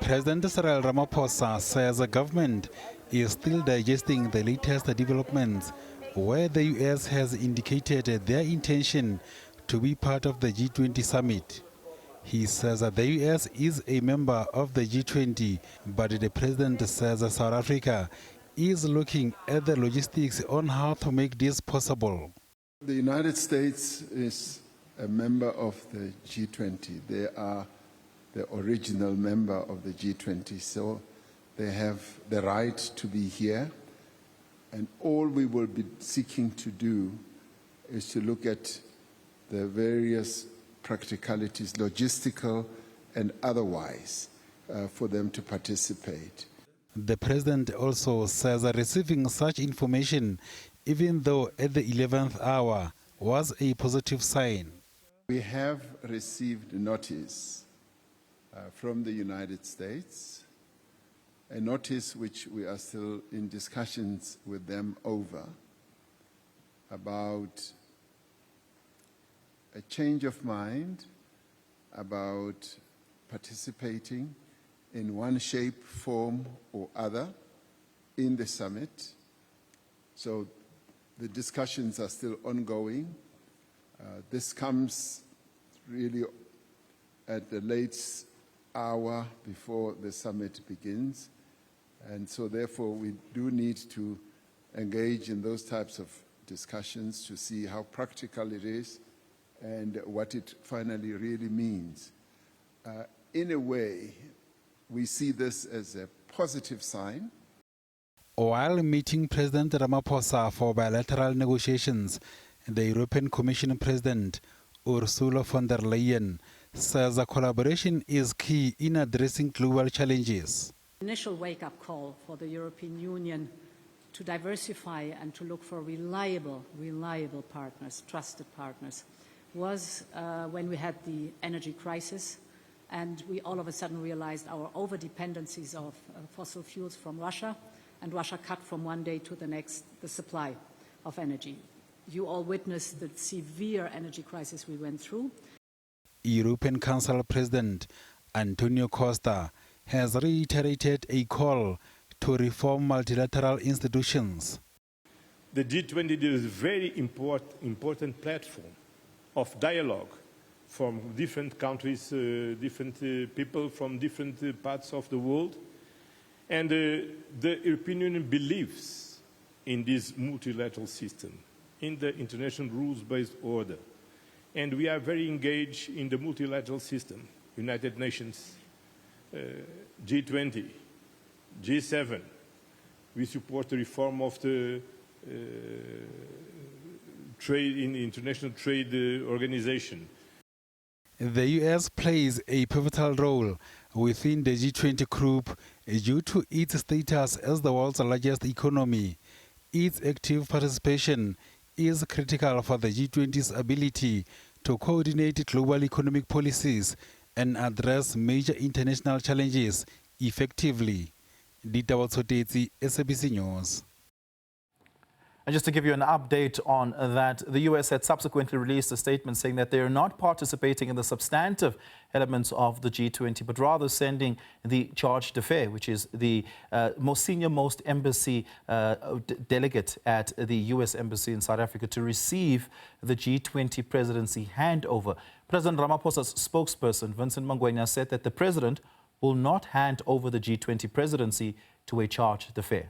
President Cyril Ramaphosa says the government is still digesting the latest developments, where the US has indicated their intention to be part of the G20 Summit. He says that the US is a member of the G20, but the president says that South Africa is looking at the logistics on how to make this possible. The United States is a member of the G20. They are the original member of the G20, so they have the right to be here. And all we will be seeking to do is to look at the various practicalities, logistical and otherwise, for them to participate. The president also says that receiving such information, even though at the 11th hour, was a positive sign. We have received notice from the United States, a notice which we are still in discussions with them over, about a change of mind about participating in one shape, form or other in the summit. So the discussions are still ongoing. This comes really at the late hour before the summit begins. And so therefore we do need to engage in those types of discussions to see how practical it is and what it finally really means. In a way, we see this as a positive sign. While meeting President Ramaphosa for bilateral negotiations, the European Commission President Ursula von der Leyen says that collaboration is key in addressing global challenges. Initial wake-up call for the European Union to diversify and to look for reliable partners, trusted partners, was when we had the energy crisis, and we all of a sudden realized our over-dependencies of fossil fuels from Russia, and Russia cut from one day to the next the supply of energy. You all witnessed the severe energy crisis we went through. European Council President Antonio Costa has reiterated a call to reform multilateral institutions. The G20 is a very important platform of dialogue from different countries, different people from different parts of the world. And the European Union believes in this multilateral system, in the international rules-based order. And we are very engaged in the multilateral system, United Nations, G20, G7. We support the reform of the International Trade Organization. The US plays a pivotal role within the G20 group due to its status as the world's largest economy. Its active participation is critical for the G20's ability to coordinate global economic policies and address major international challenges effectively. Ditaba Tsotetsi, SABC News. And just to give you an update on that, the US had subsequently released a statement saying that they are not participating in the substantive elements of the G20, but rather sending the charge d'affaires, which is the most embassy delegate at the US Embassy in South Africa, to receive the G20 presidency handover. President Ramaphosa's spokesperson, Vincent Mangwenya, said that the president will not hand over the G20 presidency to a charge d'affaires.